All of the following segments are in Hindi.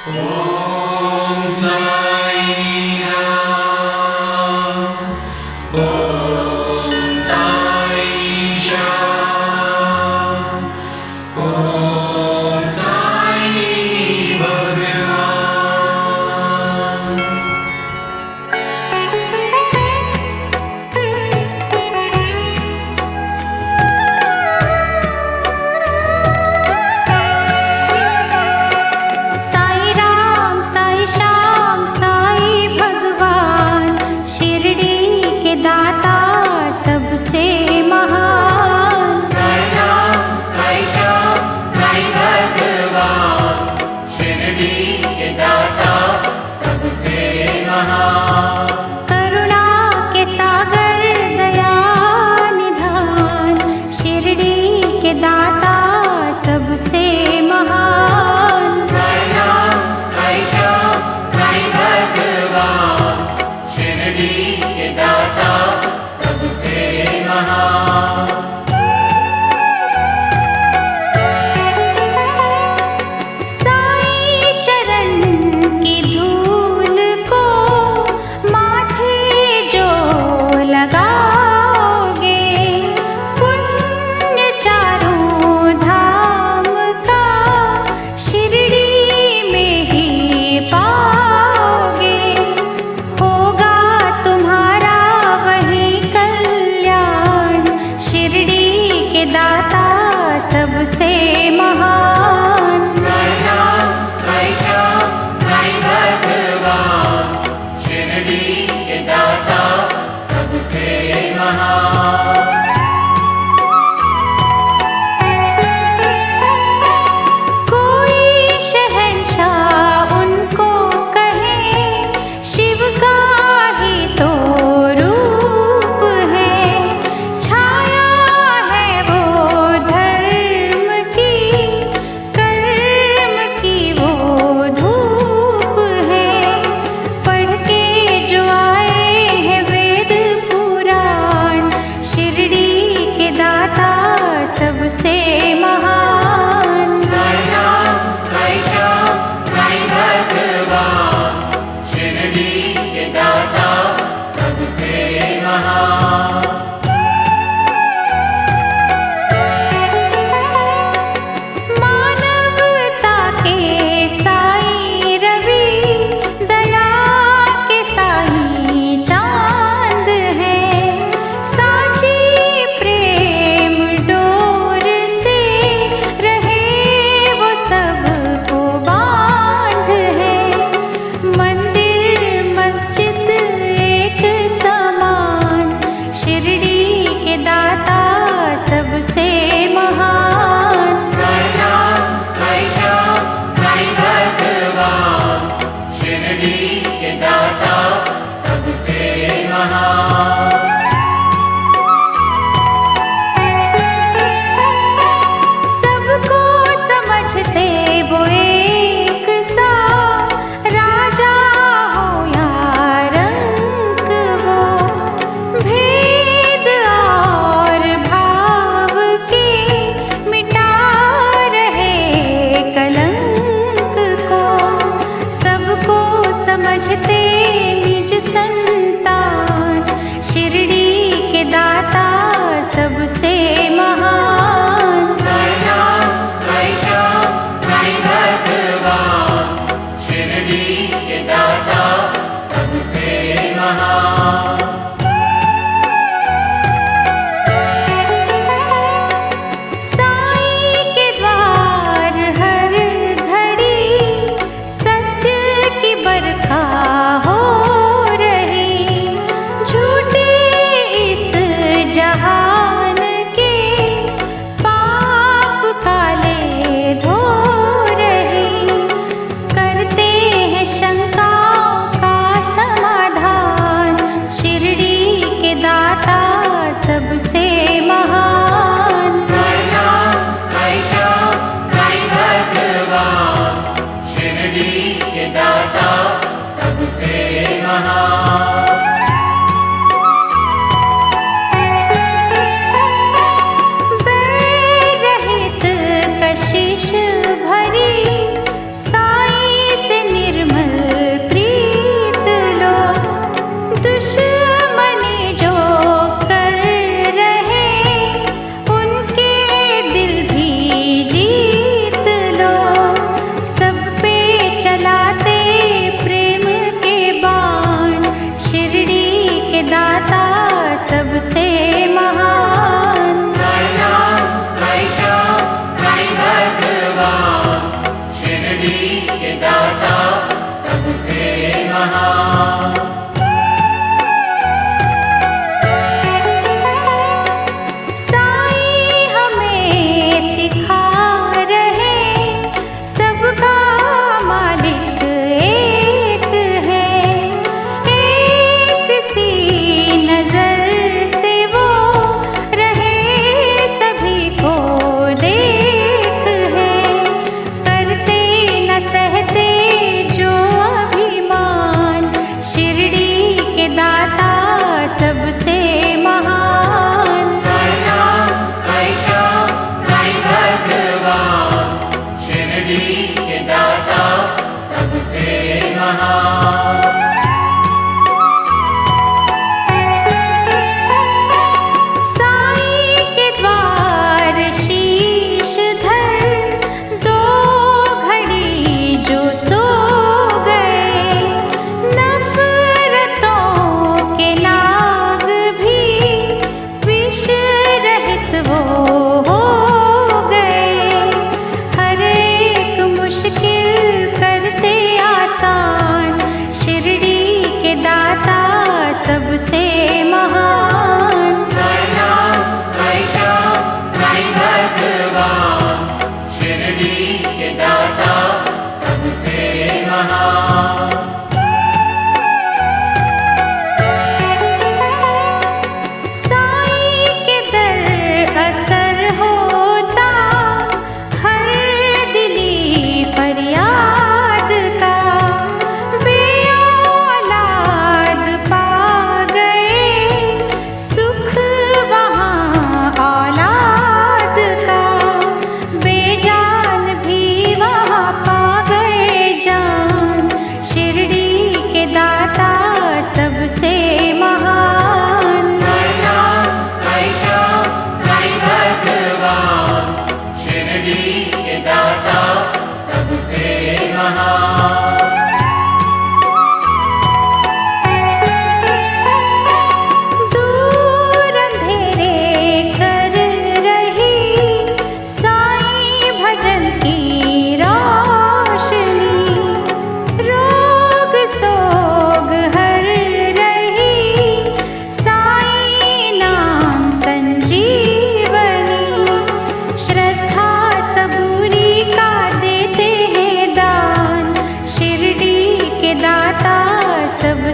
ओम साई राम। ओम साई श्याम। ओम साई भगवान। साई राम साई श्याम साई भगवान, शिरडी के दाता सबसे महान। साई राम साई श्याम साई भगवान, शिरडी के दाता सबसे महान। करुणा के सागर दया निधान, शिरडी के दाता सबसे महान। साई राम साई श्याम साई भगवान, शिरडी के दाता सबसे महान। साई चरण की धूल को माथे जो लगाओगे, पुण्य चारों धाम का शिरडी में ही पाओगे। होगा तुम्हारा वही कल्याण, शिरडी के दाता सबसे महान। साई राम साई श्याम साई भगवान, शिरडी के दाता सबसे महान। कोई शहंशाह उनको कहे, शिव का ही तो रूप है। छाया है वो धर्म की, कर्म की वो धूप है। पढ़ के जो आए हैं वेद पुराण, शिरडी के दाता सबसे महान। साई राम साई श्याम साई भगवान, शिरडी के दाता सबसे महान। मानवता के साई रवि, दया के साई चांद है। साची प्रेम डोर से रहे वो सबको बांध है। मंदिर मस्जिद एक समान, शिरडी के दाता सबसे महान। साई राम साई श्याम साई भगवान, शिरडी के दाता सबसे महान। सबको समझते वो एक सा, राजा हो या रंक वो। भेद और भाव के मिटा रहे कलंक को। सबको समझते निज संतान, शिरडी के दाता सबसे महान। साई राम साई श्याम साई भगवान, शिरडी के दाता सबसे महान। साई के द्वार हर घड़ी सत्य की बरखा हो रही। झूठे इस जहान के पाप काले धो रहे। करते हैं शंकाओं का समाधान, शिरडी के दाता सबसे महान। साई राम साई श्याम साई भगवान, शिरडी के दाता सबसे महान। बैर रहित कशिश भरी, साई से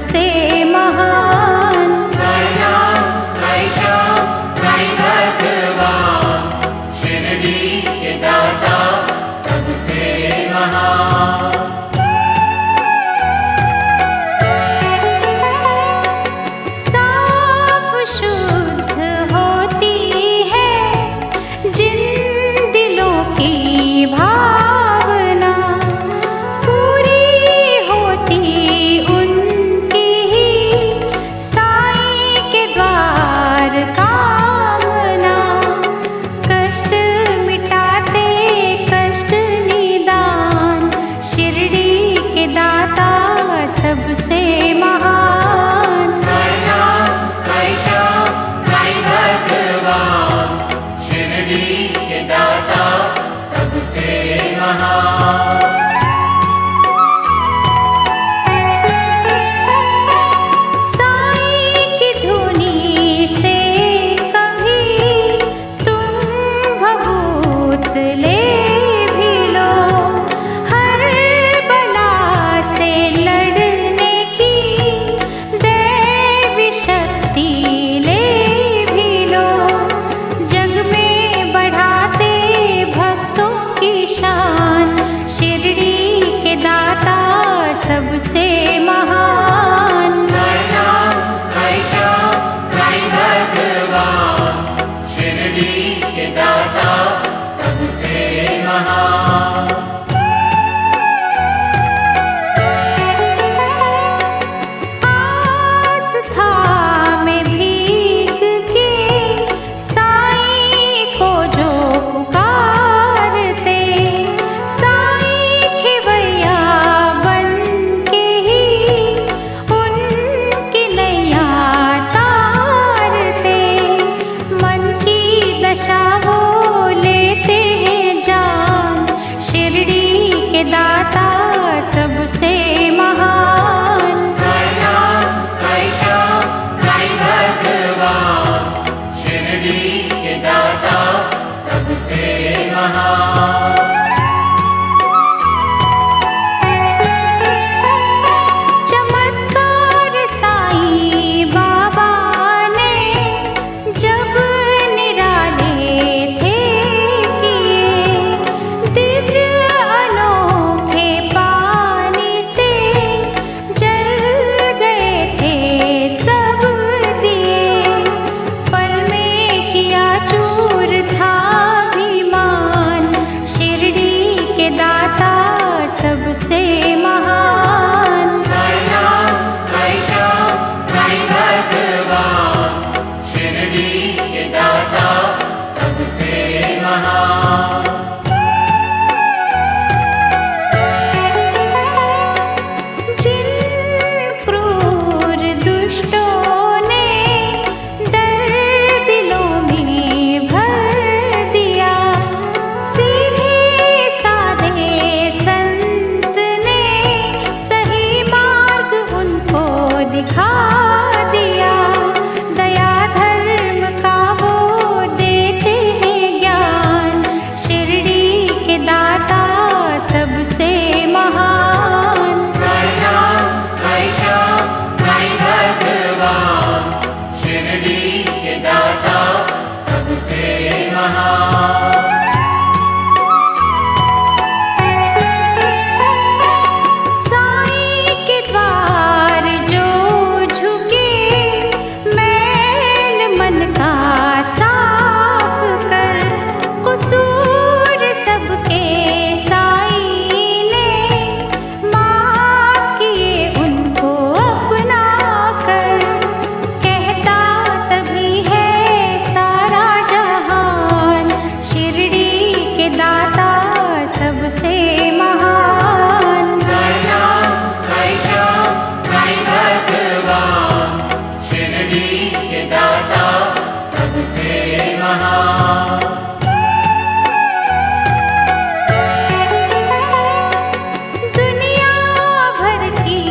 सबसे महान। साई राम साई श्याम साई भगवान, शिरडी के दाता सबसे महान। साफ शुद्ध होती है जिन दिलों की भावना, पूरी होती उनकी ही साईं के द्वार कामना। कष्ट मिटाते कष्ट निदान, शिरडी के दाता सबसे महान। साई राम साई श्याम साई भगवान, शिरडी के दाता सबसे महान। साईं की धुनी से कभी तुम भभूत ले भी लो, हर बला से लड़ने की दैवी शक्ति ले भी लो। जग में बढ़ाते भक्तों की शान, शिरडी के दाता सबसे महान। साई राम साई श्याम साई भगवान, शिरडी के दाता सबसे महान। आस्था में भीग के साईं को जो पुकारते, साईं खिवैया बन के ही उनकी नैया तारते। मन की दशा वो लेते हैं जान, शिरडी के दाता सबसे महान। साई राम साई श्याम साई भगवान, शिरडी के दाता सबसे महान। चमत्कार साईं बाबा ने जब निराले थे किए, दिव्य अनोखे पानी से जल गए थे सब दिए। पल में किया चूर था अभिमान, शिरडी के दाता सबसे महान। साई राम साई श्याम साई भगवान, शिरडी के दाता सबसे महान। जिन क्रूर दुष्टों ने डर दिलों में भर दिया, सीधे साधे संत ने सही मार्ग उनको दिखा दिया। दया धर्म का वो देते हैं ज्ञान, शिरडी के दाता सबसे महान। साई राम साई श्याम साई भगवान, शिरडी के दाता सबसे महान। साईं के द्वार जो झुके, मैल मन का साफ कर, कसूर सबके साईं ने माफ किए उनको अपना कर। कहता तभी है सारा जहान, शिरडी के दाता सबसे महान। साई राम साई श्याम साई भगवान, शिरडी के दाता सबसे महान। दुनिया भर की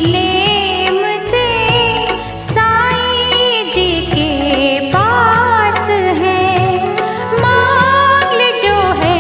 नेमतें साईं जी के पास हैं, मांग ले जो है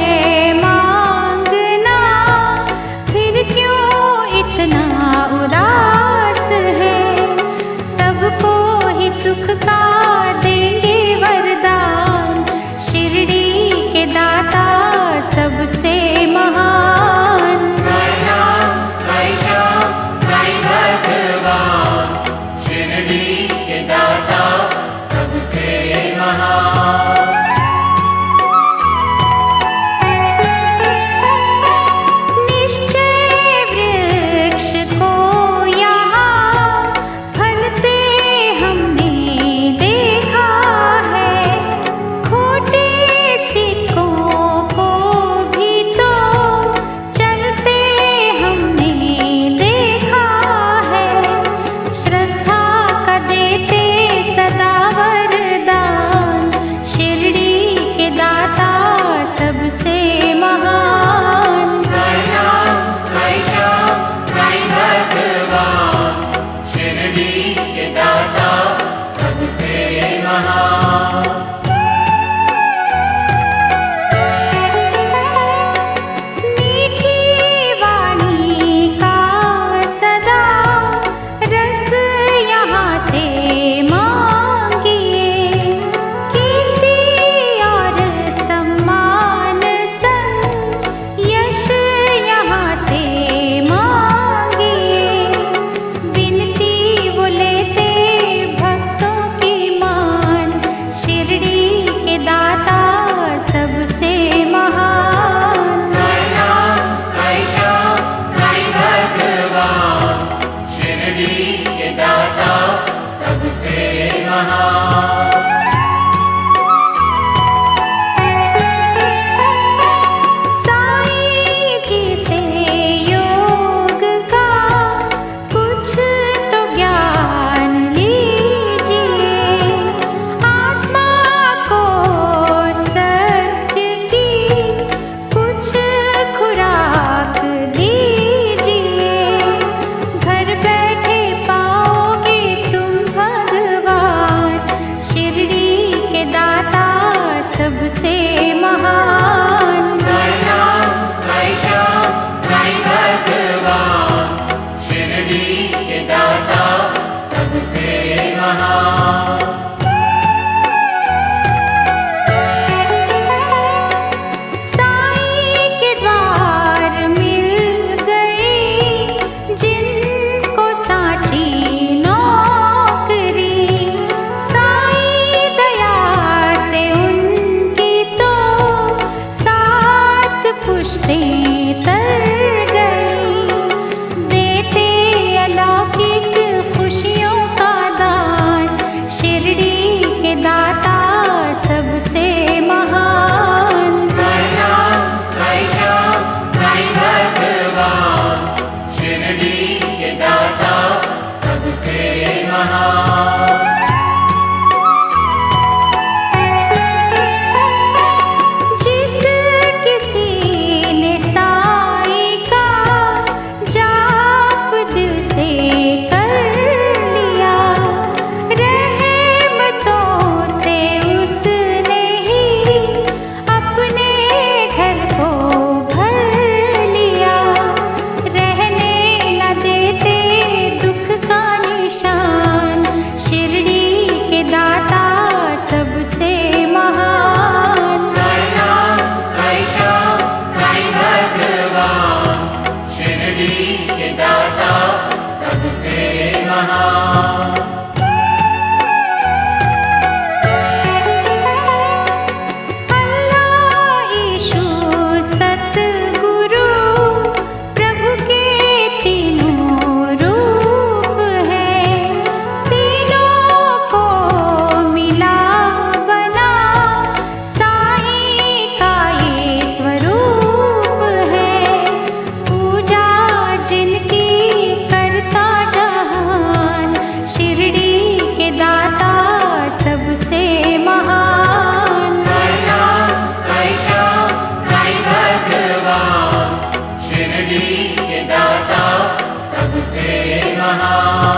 सबसे महान।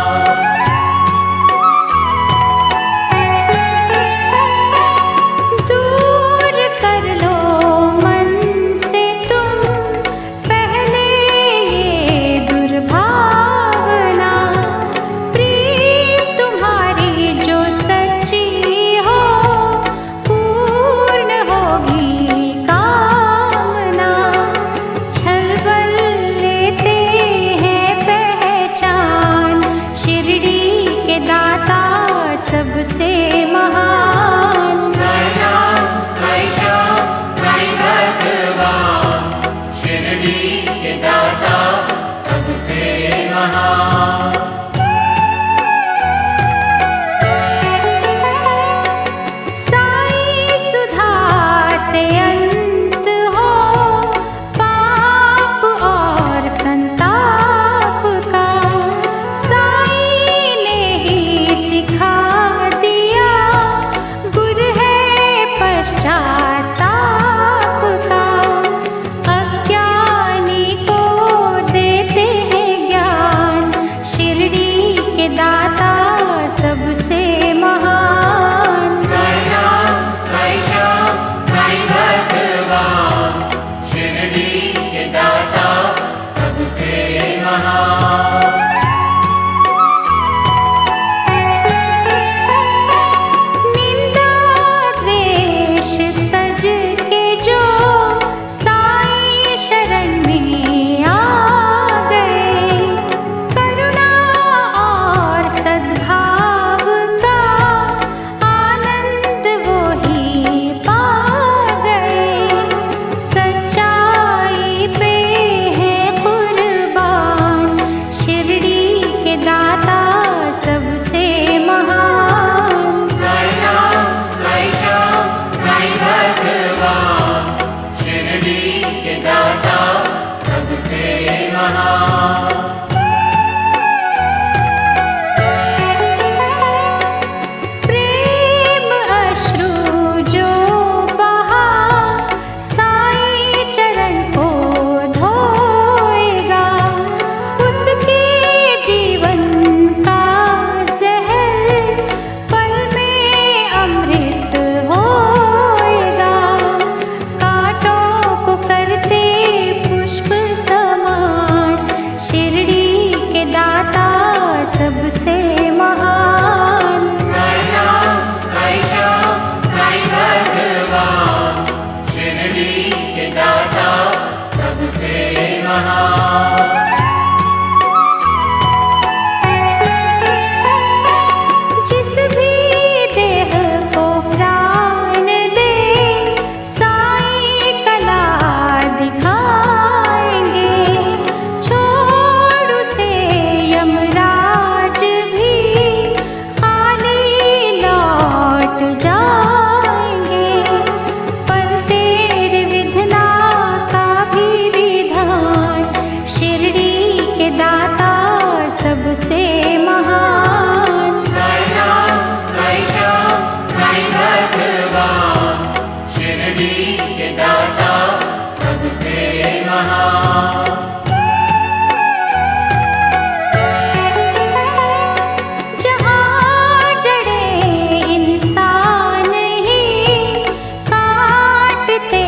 दूर कर लो मन से तुम पहले ये दुर्भावना, प्रीत तुम्हारी जो सच्ची हो पूर्ण होगी कामना। छलबल लेते हैं पहचान, शिरडी के दाता सबसे महान। साई राम साई श्याम साई भगवान, शिरडी के दाता सबसे महान। साई सुधा से अंत हो पाप और संताप का, साई ने ही सिखा दिया गुर है पश्चाताप का। अज्ञानी को देते हैं ज्ञान, शिरडी के दाता सबसे महान। साई राम साई श्याम साई भगवान, शिरडी के दाता सबसे महान। निंदा द्वेष तज के जो साई शरण में आ गए, करुणा और सद्भाव का आनंद वो ही पा गए। सच्चाई पे है कुर्बान, शिरडी के दाता सबसे महान। साई राम साई श्याम साई भगवान, शिरडी के दाता सबसे महान। प्रेम अश्रु जो बहा साई चरण को धोएगा, उसके जीवन का जहर पल में अमृत होएगा। कांटों को करते पुष्प समान, शिरडी के दाता सबसे महान। साई राम साई श्याम साई भगवान, शिरडी के दाता सबसे महान। जिस भी देह को प्राण दे साई कला दिखाएंगे, छोड़ उसे यमराज भी खाली लौट जाएंगे। पल तेरे विधना का भी विधान, शिरडी के दाता सबसे महान। साई राम साई श्याम साई भगवान, शिरडी के दाता सबसे महान। जहाँ जड़े इंसान ही काटते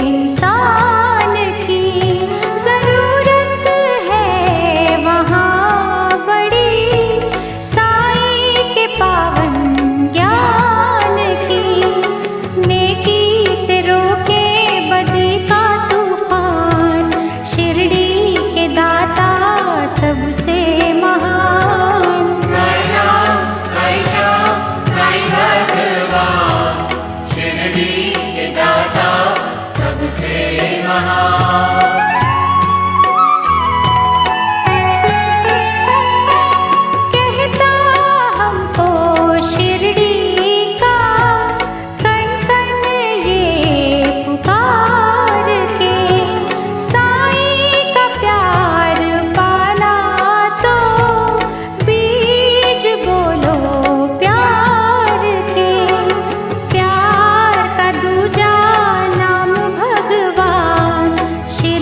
इंसान की, जरूरत है वहाँ बड़ी साई के पावन ज्ञान की। नेकी से रोके बदी का तूफान, शिरडी के दाता सबसे महान। साई राम साई श्याम साई भगवान, शिरडी के दाता सबसे महान। कहता हमको शिरडी का कण कण ये पुकार के, साई का प्यार पाना तो बीज बोलो प्यार के। प्यार का दूजा नाम भगवान, शिरडी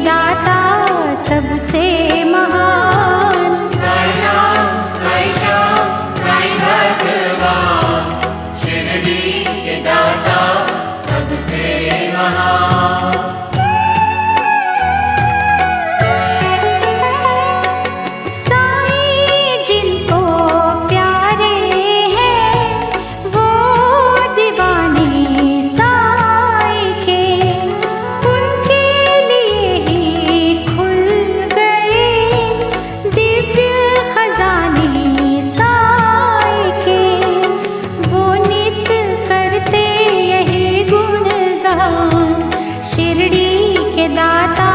दाता सबसे महान। साई राम साई श्याम साई भगवान, शिरडी के दाता सबसे महान। साईं जिनको प्यारे हैं वो दीवाने साईं के, उनके लिए ही खुल गए दिव्य खजाने साईं के। वो नित्य करते यही गुणगान, शिरडी के दाता